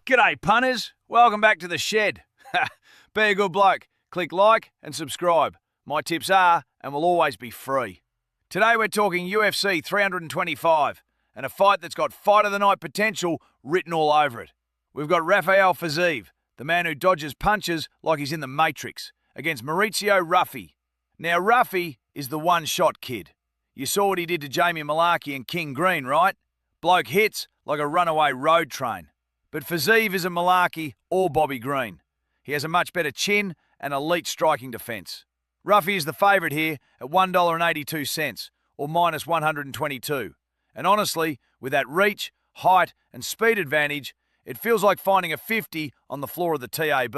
G'day punters, welcome back to the shed. Be a good bloke, click like and subscribe. My tips are and will always be free. Today we're talking UFC 325 and a fight that's got fight of the night potential written all over it. We've got Rafael Fiziev, the man who dodges punches like he's in the Matrix, against Mauricio Ruffy. Now Ruffy is the one-shot kid. You saw what he did to Jamie Malarkey and King Green, right? Bloke hits like a runaway road train. But Fiziev isn't Malarkey or Bobby Green. He has a much better chin and elite striking defence. Ruffy is the favourite here at $1.82 or minus 122. And honestly, with that reach, height and speed advantage, it feels like finding a 50 on the floor of the TAB.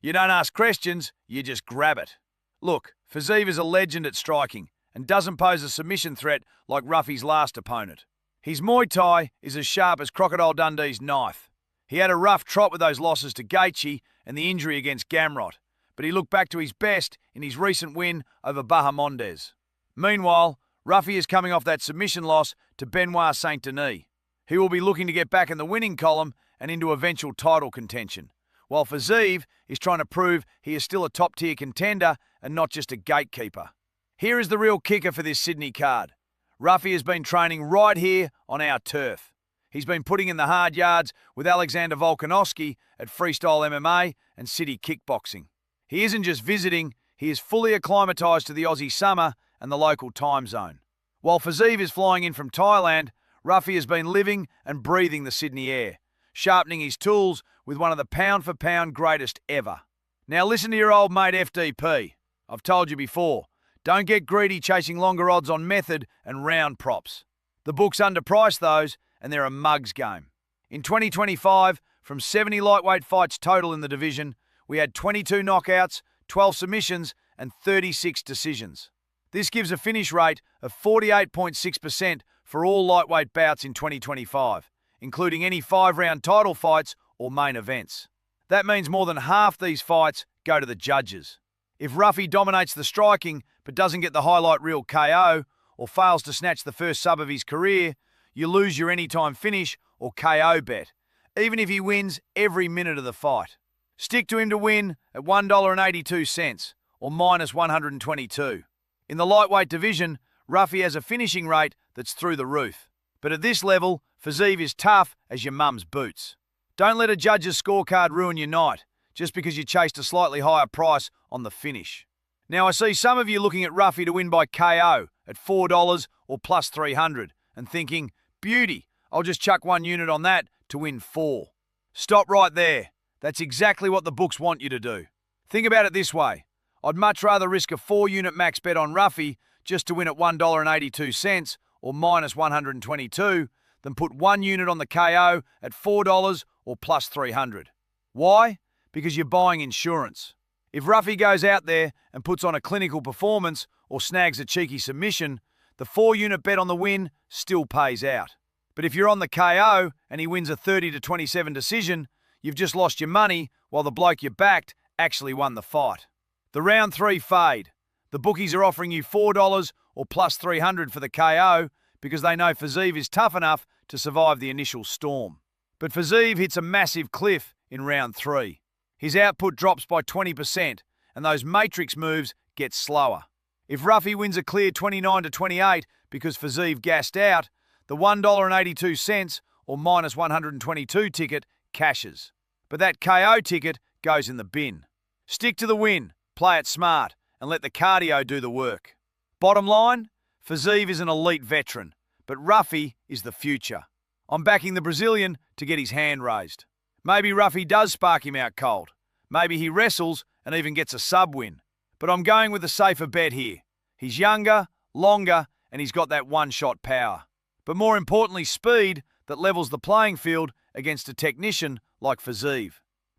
You don't ask questions, you just grab it. Look, Fiziev is a legend at striking and doesn't pose a submission threat like Ruffy's last opponent. His Muay Thai is as sharp as Crocodile Dundee's knife. He had a rough trot with those losses to Gaethje and the injury against Gamrot, but he looked back to his best in his recent win over Bahamondes. Meanwhile, Ruffy is coming off that submission loss to Benoit Saint-Denis. He will be looking to get back in the winning column and into eventual title contention, while Fiziev is trying to prove he is still a top-tier contender and not just a gatekeeper. Here is the real kicker for this Sydney card. Ruffy has been training right here on our turf. He's been putting in the hard yards with Alexander Volkanovski at Freestyle MMA and City Kickboxing. He isn't just visiting, he is fully acclimatised to the Aussie summer and the local time zone. While Fiziev is flying in from Thailand, Ruffy has been living and breathing the Sydney air, sharpening his tools with one of the pound-for-pound greatest ever. Now listen to your old mate FDP. I've told you before, don't get greedy chasing longer odds on method and round props. The books underprice those, and they're a mug's game. In 2025, from 70 lightweight fights total in the division, we had 22 knockouts, 12 submissions, and 36 decisions. This gives a finish rate of 48.6% for all lightweight bouts in 2025, including any 5-round title fights or main events. That means more than half these fights go to the judges. If Ruffy dominates the striking but doesn't get the highlight reel KO or fails to snatch the first sub of his career, you lose your anytime finish or KO bet, even if he wins every minute of the fight. Stick to him to win at $1.82 or minus 122. In the lightweight division, Ruffy has a finishing rate that's through the roof. But at this level, Fiziev is tough as your mum's boots. Don't let a judge's scorecard ruin your night just because you chased a slightly higher price on the finish. Now I see some of you looking at Ruffy to win by KO at $4 or plus 300 and thinking, beauty, I'll just chuck one unit on that to win 4. Stop right there. That's exactly what the books want you to do. Think about it this way. I'd much rather risk a 4-unit max bet on Ruffy just to win at $1.82 or minus 122 than put 1 unit on the KO at $4 or plus 300. Why? Because you're buying insurance. If Ruffy goes out there and puts on a clinical performance or snags a cheeky submission, the 4-unit bet on the win still pays out. But if you're on the KO and he wins a 30-27 decision, you've just lost your money while the bloke you backed actually won the fight. The round 3 fade. The bookies are offering you $4 or plus 300 for the KO because they know Fiziev is tough enough to survive the initial storm. But Fiziev hits a massive cliff in round 3. His output drops by 20% and those matrix moves get slower. If Ruffy wins a clear 29-28 because Fiziev gassed out, the $1.82 or minus 122 ticket cashes. But that KO ticket goes in the bin. Stick to the win, play it smart, and let the cardio do the work. Bottom line, Fiziev is an elite veteran, but Ruffy is the future. I'm backing the Brazilian to get his hand raised. Maybe Ruffy does spark him out cold. Maybe he wrestles and even gets a sub win. But I'm going with the safer bet here. He's younger, longer, and he's got that one-shot power. But more importantly, speed that levels the playing field against a technician like Fiziev.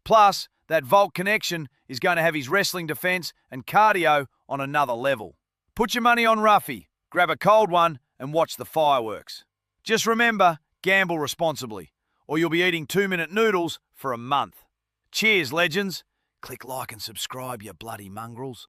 Plus, that Volt connection is going to have his wrestling defence and cardio on another level. Put your money on Ruffy, grab a cold one, and watch the fireworks. Just remember, gamble responsibly, or you'll be eating 2-minute noodles for a month. Cheers, legends. Click like and subscribe, you bloody mongrels.